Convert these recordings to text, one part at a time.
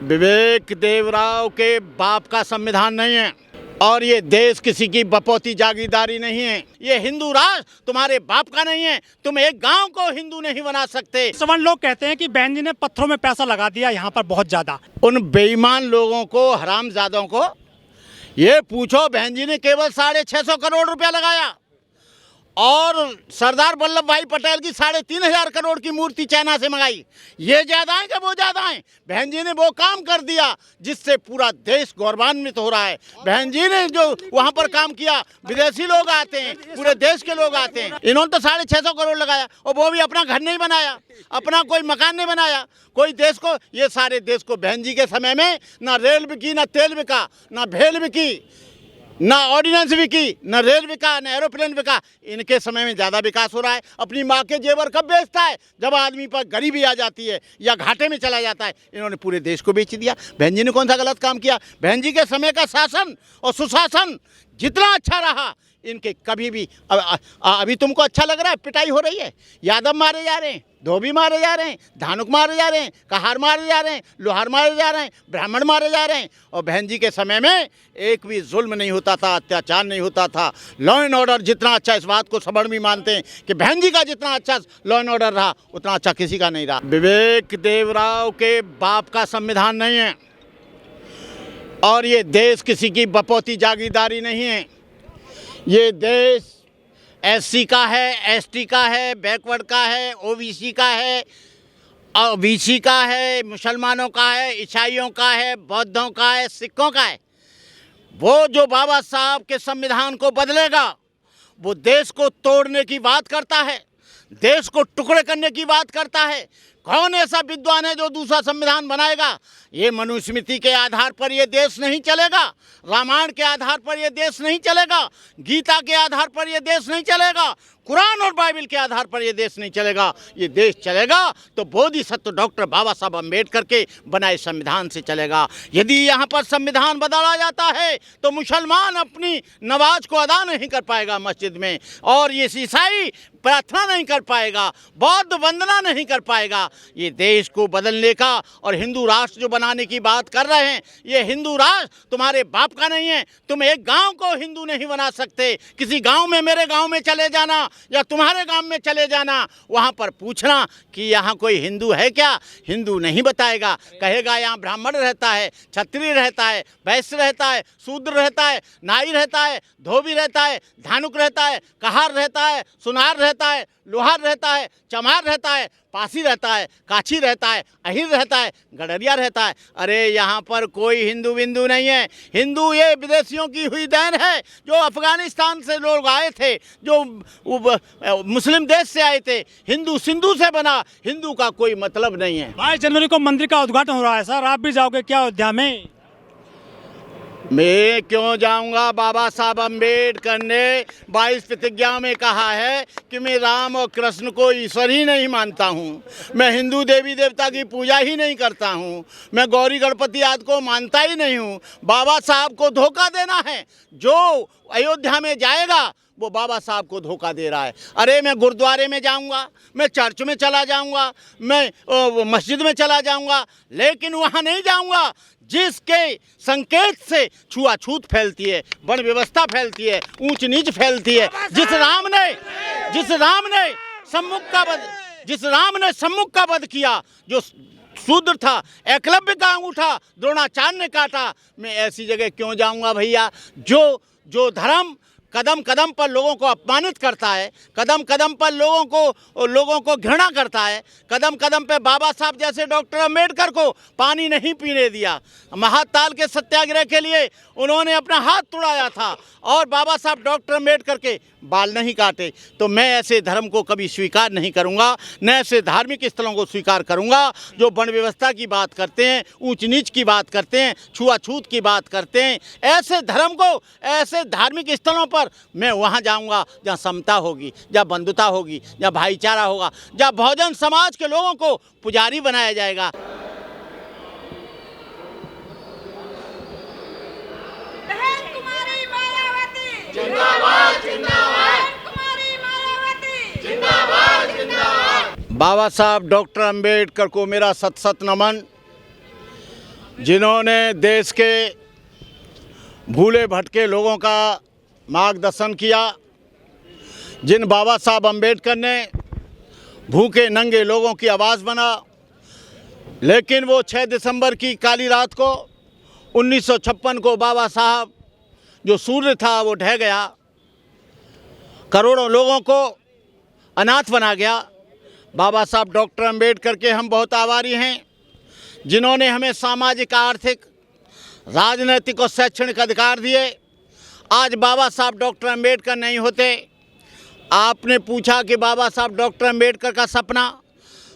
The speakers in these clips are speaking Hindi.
विवेक देवराव के बाप का संविधान नहीं है और ये देश किसी की बपौती जागीरदारी नहीं है। ये हिंदू राष्ट्र तुम्हारे बाप का नहीं है। तुम एक गांव को हिंदू नहीं बना सकते। सवर्ण लोग कहते हैं कि बहन जी ने पत्थरों में पैसा लगा दिया यहाँ पर बहुत ज्यादा। उन बेईमान लोगों को, हरामजादों को ये पूछो, बहन जी ने केवल 650 करोड़ रुपया लगाया और सरदार वल्लभ भाई पटेल की 3,500 करोड़ की मूर्ति चाइना से मंगाई। ये ज्यादा है कि वो ज्यादा है? बहन जी ने वो काम कर दिया जिससे पूरा देश गौरवान्वित हो रहा है। बहन जी ने जो वहाँ पर काम किया, विदेशी लोग आते हैं, पूरे देश के लोग आते हैं। इन्होंने तो 650 करोड़ लगाया और वो भी अपना घर नहीं बनाया, अपना कोई मकान नहीं बनाया, कोई देश को, ये सारे देश को बहन जी के समय में ना रेल बिकी, ना तेल बिका, ना भेल बिकी, ना ऑर्डिनेंस बिकी, न रेल बिका, न एरोप्लेन बिका। इनके समय में ज़्यादा विकास हो रहा है। अपनी माँ के जेवर कब बेचता है? जब आदमी पर गरीबी आ जाती है या घाटे में चला जाता है। इन्होंने पूरे देश को बेच दिया। बहन जी ने कौन सा गलत काम किया? बहन जी के समय का शासन और सुशासन जितना अच्छा रहा, इनके कभी भी अभी तुमको अच्छा लग रहा है? पिटाई हो रही है, यादव मारे जा रहे हैं, धोबी मारे जा रहे हैं, धानुक मारे जा रहे हैं, कहार मारे जा रहे हैं, लोहार मारे जा रहे हैं, ब्राह्मण मारे जा रहे हैं। और बहन जी के समय में एक भी जुल्म नहीं होता था, अत्याचार नहीं होता था। लॉ एंड ऑर्डर जितना अच्छा, इस बात को सवर्ण भी मानते हैं कि बहन जी का जितना अच्छा लॉ एंड ऑर्डर रहा, उतना अच्छा किसी का नहीं रहा। विवेक देवराव के बाप का संविधान नहीं है और ये देश किसी की बपौती जागीरदारी नहीं है। ये देश एससी का है, एसटी का है, बैकवर्ड का है, ओबीसी का है, बीसी का है, मुसलमानों का है, ईसाइयों का है, बौद्धों का है, सिखों का है। वो जो बाबा साहब के संविधान को बदलेगा, वो देश को तोड़ने की बात करता है, देश को टुकड़े करने की बात करता है। कौन ऐसा विद्वान है जो दूसरा संविधान बनाएगा? ये मनुस्मृति के आधार पर ये देश नहीं चलेगा, रामायण के आधार पर ये देश नहीं चलेगा, गीता के आधार पर ये देश नहीं चलेगा, कुरान और बाइबल के आधार पर ये देश नहीं चलेगा। ये देश चलेगा तो बोधिसत्व डॉक्टर बाबा साहब अम्बेडकर के बनाए संविधान से चलेगा। यदि यहाँ पर संविधान बदला जाता है तो मुसलमान अपनी नमाज को अदा नहीं कर पाएगा मस्जिद में, और ये ईसाई प्रार्थना नहीं कर पाएगा, बौद्ध वंदना नहीं कर पाएगा। ये देश को बदलने का और हिंदू राष्ट्र जो बनाने की बात कर रहे हैं, ये हिंदू राष्ट्र तुम्हारे बाप का नहीं है। तुम एक गांव को हिंदू नहीं बना सकते। किसी गांव में, मेरे गांव में चले जाना या तुम्हारे गांव में चले जाना, वहां पर पूछना कि यहाँ कोई हिंदू है क्या? हिंदू नहीं बताएगा, कहेगा यहाँ ब्राह्मण रहता है, क्षत्रिय रहता है, वैश्य रहता है, शूद्र रहता है, नाई रहता है, धोबी रहता है, धानुक रहता है, कहार रहता है, सुनार रहता है, लोहार रहता है, चमार रहता है, पासी रहता है, काछी रहता है, अहिर रहता है, गडरिया रहता है। अरे यहाँ पर कोई हिंदू बिंदु नहीं है। हिंदू ये विदेशियों की हुई देन है, जो अफगानिस्तान से लोग आए थे, जो मुस्लिम देश से आए थे। हिंदू सिंधु से बना, हिंदू का कोई मतलब नहीं है। 22 जनवरी को मंदिर का उद्घाटन हो रहा है सर, आप भी जाओगे क्या अयोध्या में? मैं क्यों जाऊंगा? बाबा साहब अम्बेडकर ने 22 प्रतिज्ञा में कहा है कि मैं राम और कृष्ण को ईश्वर ही नहीं मानता हूँ, मैं हिंदू देवी देवता की पूजा ही नहीं करता हूँ, मैं गौरी गणपति आदि को मानता ही नहीं हूँ। बाबा साहब को धोखा देना है। जो अयोध्या में जाएगा वो बाबा साहब को धोखा दे रहा है। अरे मैं गुरुद्वारे में जाऊंगा, मैं चर्च में चला जाऊंगा, मैं मस्जिद में चला जाऊंगा, लेकिन वहाँ नहीं जाऊंगा जिसके संकेत से छुआछूत फैलती है, वर्ण व्यवस्था फैलती है, ऊंच नीच फैलती है। जिस राम ने सम्मुख का वध किया, जो शूद्र था, एकलव्य का अंगूठा द्रोणाचार्य ने काटा। मैं ऐसी जगह क्यों जाऊंगा भैया? जो धर्म कदम कदम पर लोगों को अपमानित करता है, कदम कदम पर लोगों को घृणा करता है, कदम कदम पे बाबा साहब जैसे डॉक्टर अम्बेडकर को पानी नहीं पीने दिया। महाताल के सत्याग्रह के लिए उन्होंने अपना हाथ तोड़ाया था और बाबा साहब डॉक्टर अम्बेडकर के बाल नहीं काटे। तो मैं ऐसे धर्म को कभी स्वीकार नहीं करूँगा, न ऐसे धार्मिक स्थलों को स्वीकार करूँगा जो वर्ण व्यवस्था की बात करते हैं, ऊंच नीच की बात करते हैं, छुआछूत की बात करते हैं। ऐसे धर्म को, ऐसे धार्मिक स्थलों पर मैं वहाँ जाऊँगा जहाँ समता होगी, जहाँ बंधुता होगी, जहाँ भाईचारा होगा, जहाँ बहुजन समाज के लोगों को पुजारी बनाया जाएगा। बाबा साहब डॉक्टर अम्बेडकर को मेरा सत सत नमन। जिन्होंने देश के भूले भटके लोगों का मार्गदर्शन किया, जिन बाबा साहब अम्बेडकर ने भूखे नंगे लोगों की आवाज़ बना। लेकिन वो 6 दिसंबर की काली रात को 1956 को बाबा साहब जो सूर्य था वो ढह गया, करोड़ों लोगों को अनाथ बना गया। बाबा साहब डॉक्टर अम्बेडकर के हम बहुत आभारी हैं, जिन्होंने हमें सामाजिक, आर्थिक, राजनीतिक और शैक्षणिक अधिकार दिए। आज बाबा साहब डॉक्टर अम्बेडकर नहीं होते। आपने पूछा कि बाबा साहब डॉक्टर अम्बेडकर का सपना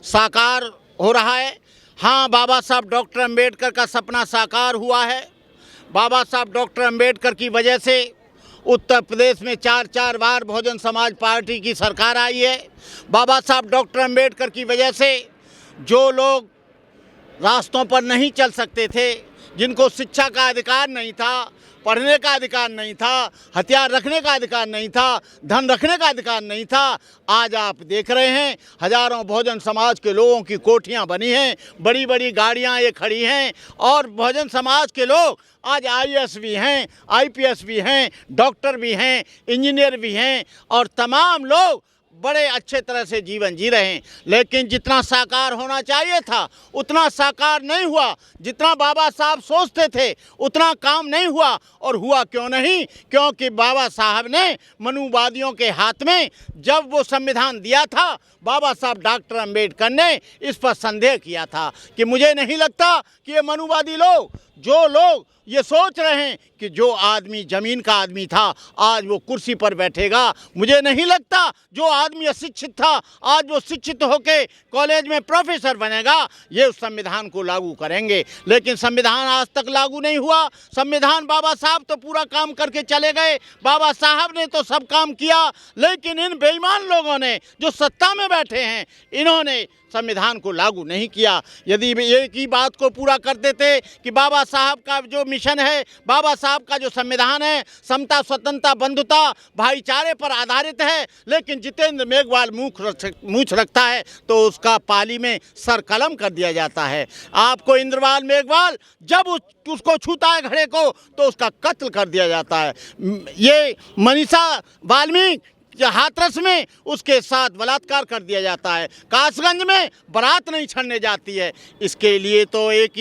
साकार हो रहा है। हाँ, बाबा साहब डॉक्टर अम्बेडकर का सपना साकार हुआ है। बाबा साहब डॉक्टर अम्बेडकर की वजह से उत्तर प्रदेश में 4 बार बहुजन समाज पार्टी की सरकार आई है। बाबा साहब डॉक्टर अम्बेडकर की वजह से जो लोग रास्तों पर नहीं चल सकते थे, जिनको शिक्षा का अधिकार नहीं था, पढ़ने का अधिकार नहीं था, हथियार रखने का अधिकार नहीं था, धन रखने का अधिकार नहीं था, आज आप देख रहे हैं हजारों बहुजन समाज के लोगों की कोठियां बनी हैं, बड़ी बड़ी गाड़ियां ये खड़ी हैं और बहुजन समाज के लोग आज आईएएस भी हैं, आईपीएस भी हैं, डॉक्टर भी हैं, इंजीनियर भी हैं और तमाम लोग बड़े अच्छे तरह से जीवन जी रहे हैं। लेकिन जितना साकार होना चाहिए था उतना साकार नहीं हुआ। जितना बाबा साहब सोचते थे उतना काम नहीं हुआ। और हुआ क्यों नहीं? क्योंकि बाबा साहब ने मनुवादियों के हाथ में जब वो संविधान दिया था, बाबा साहब डॉक्टर अम्बेडकर ने इस पर संदेह किया था कि मुझे नहीं लगता कि ये मनुवादी लोग, जो लोग ये सोच रहे हैं कि जो आदमी ज़मीन का आदमी था आज वो कुर्सी पर बैठेगा, मुझे नहीं लगता जो आदमी अशिक्षित था आज वो शिक्षित होकर कॉलेज में प्रोफेसर बनेगा, ये उस संविधान को लागू करेंगे। लेकिन संविधान आज तक लागू नहीं हुआ। संविधान बाबा साहब तो पूरा काम करके चले गए, बाबा साहब ने तो सब काम किया, लेकिन इन बेईमान लोगों ने जो सत्ता में बैठे हैं इन्होंने संविधान को लागू नहीं किया। यदि एक ही बात को पूरा कर देते कि बाबा साहब का जो मिशन है, बाबा साहब का जो संविधान है, समता, स्वतंत्रता, बंधुता, भाईचारे पर आधारित है, लेकिन जितेंद्र मेघवाल मूछ रखता है तो उसका पाली में सर कलम कर दिया जाता है। आपको इंद्रवाल मेघवाल जब उसको छूता है घड़े को तो उसका कत्ल कर दिया जाता है। ये मनीषा वाल्मीकि हाथरस में उसके साथ बलात्कार कर दिया जाता है। कासगंज में बारात नहीं छड़ने जाती है। इसके लिए तो एक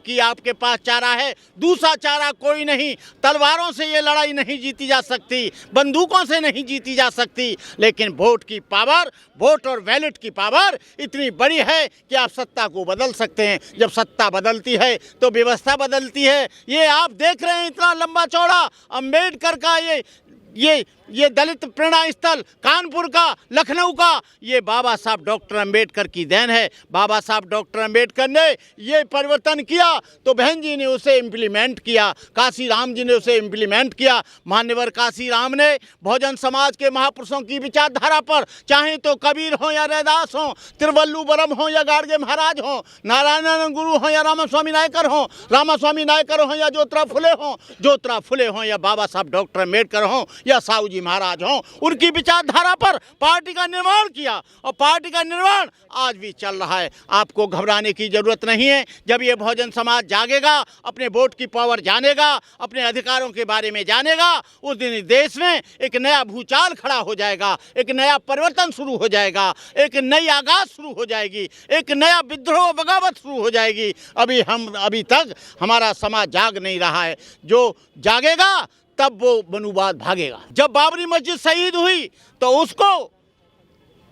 ही आपके पास चारा है, दूसरा चारा कोई नहीं। तलवारों से ये लड़ाई नहीं जीती जा सकती, बंदूकों से नहीं जीती जा सकती, लेकिन वोट की पावर, वोट और बैलेट की पावर इतनी बड़ी है कि आप सत्ता को बदल सकते हैं। जब सत्ता बदलती है तो व्यवस्था बदलती है। ये आप देख रहे हैं इतना लंबा चौड़ा अम्बेडकर का ये दलित प्रेरणा स्थल कानपुर का, लखनऊ का, ये बाबा साहब डॉक्टर अम्बेडकर की देन है। बाबा साहब डॉक्टर अम्बेडकर ने ये परिवर्तन किया तो बहन जी ने उसे इम्प्लीमेंट किया, काशी राम जी ने उसे इम्प्लीमेंट किया। मान्यवर काशी राम ने बहुजन समाज के महापुरुषों की विचारधारा पर, चाहे तो कबीर हो या रैदास हो, तिरुवल्लुवरम हो या गाडगे महाराज हो, नारायण गुरु हो या रामास्वामी नायकर हो, रामास्वामी नायकर हो या ज्योतिराव फुले हो या बाबा साहब डॉक्टर अम्बेडकर हो या साहू जी महाराज हों, उनकी विचारधारा पर पार्टी का निर्माण किया और पार्टी का निर्माण आज भी चल रहा है। आपको घबराने की जरूरत नहीं है। जब ये बहुजन समाज जागेगा, अपने वोट की पावर जानेगा, अपने अधिकारों के बारे में जानेगा, उस दिन देश में एक नया भूचाल खड़ा हो जाएगा, एक नया परिवर्तन शुरू हो जाएगा, एक नई आगाज शुरू हो जाएगी, एक नया विद्रोह बगावत शुरू हो जाएगी। अभी तक हमारा समाज जाग नहीं रहा है। जो जागेगा तब वो मनुवाद भागेगा। जब बाबरी मस्जिद शहीद हुई तो उसको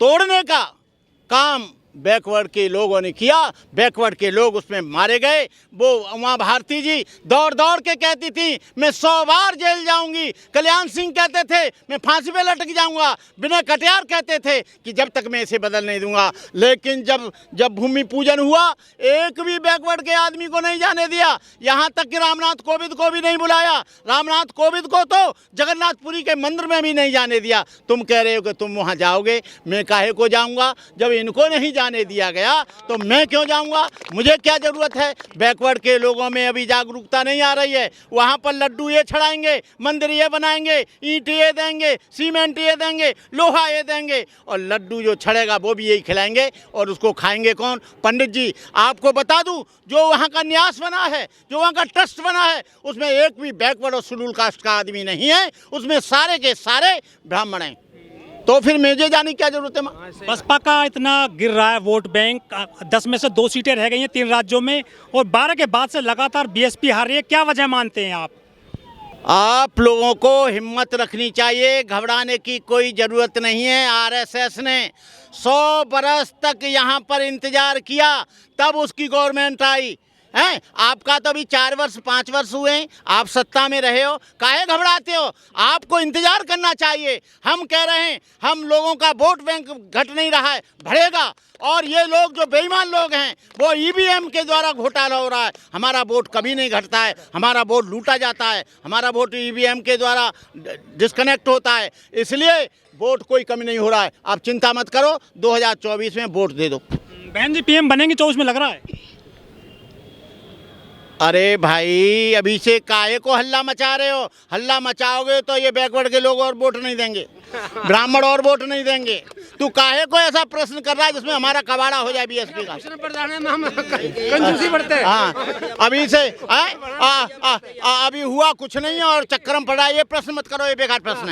तोड़ने का काम बैकवर्ड के लोगों ने किया, बैकवर्ड के लोग उसमें मारे गए। वो उमा भारती जी दौड़ दौड़ के कहती थी मैं 100 बार जेल जाऊंगी, कल्याण सिंह कहते थे मैं फांसी पे लटक जाऊंगा, विनय कटियार कहते थे कि जब तक मैं इसे बदल नहीं दूंगा। लेकिन जब भूमि पूजन हुआ एक भी बैकवर्ड के आदमी को नहीं जाने दिया, यहाँ तक कि रामनाथ कोविंद को भी नहीं बुलाया। रामनाथ कोविंद को तो जगन्नाथपुरी के मंदिर में भी नहीं जाने दिया। तुम कह रहे हो कि तुम वहाँ जाओगे, मैं काहे को जाऊँगा जब इनको नहीं जाने दिया गया तो मैं क्यों जाऊंगा? मुझे क्या जरूरत है? बैकवर्ड के लोगों में अभी जागरूकता नहीं आ रही है। वहाँ पर लड्डू ये छड़ाएंगे, मंदिर ये बनाएंगे, ईंट ये देंगे, सीमेंट ये देंगे, लोहा ये देंगे, और लड्डू जो छड़ेगा वो भी यही खिलाएंगे। और उसको खाएंगे कौन? पंडित जी, आपको बता दूं, जो वहाँ का न्यास बना है, जो वहाँ का ट्रस्ट बना है, उसमें एक भी बैकवर्ड और शेड्यूल कास्ट का आदमी नहीं है। उसमें सारे के सारे ब्राह्मण हैं। तो फिर मुझे जाने की क्या जरूरत है? बसपा का इतना गिर रहा है वोट बैंक, 10 में से 2 सीटें रह गई हैं 3 राज्यों में, और 12 के बाद से लगातार बीएसपी हार रही है। क्या वजह मानते हैं आप? आप लोगों को हिम्मत रखनी चाहिए, घबराने की कोई ज़रूरत नहीं है। आरएसएस ने 100 बरस तक यहाँ पर इंतज़ार किया, तब उसकी गवर्नमेंट आई है। आपका तो अभी 4 वर्ष 5 वर्ष हुए हैं, आप सत्ता में रहे हो, काहे घबराते हो? आपको इंतज़ार करना चाहिए। हम कह रहे हैं, हम लोगों का वोट बैंक घट नहीं रहा है, बढ़ेगा। और ये लोग जो बेईमान लोग हैं, वो ईवीएम के द्वारा घोटाला हो रहा है। हमारा वोट कभी नहीं घटता है, हमारा वोट लूटा जाता है, हमारा वोट ईवीएम के द्वारा डिस्कनेक्ट होता है। इसलिए वोट कोई कमी नहीं हो रहा है। आप चिंता मत करो, 2024 में वोट दे दो। बहन जी पीएम बनेंगे 24 में, लग रहा है? अरे भाई, अभी से काहे को हल्ला मचा रहे हो? हल्ला मचाओगे तो ये बैकवर्ड के लोग और वोट नहीं देंगे, ब्राह्मण और वोट नहीं देंगे। तू काहे को ऐसा प्रश्न कर रहा है जिसमें हमारा कबाड़ा हो जाए बीएसपी का? कंजूसी बढ़ते हैं। हाँ, अभी से अभी हुआ कुछ नहीं है और चक्कर में पड़ा। ये प्रश्न मत करो, ये बेकार प्रश्न है।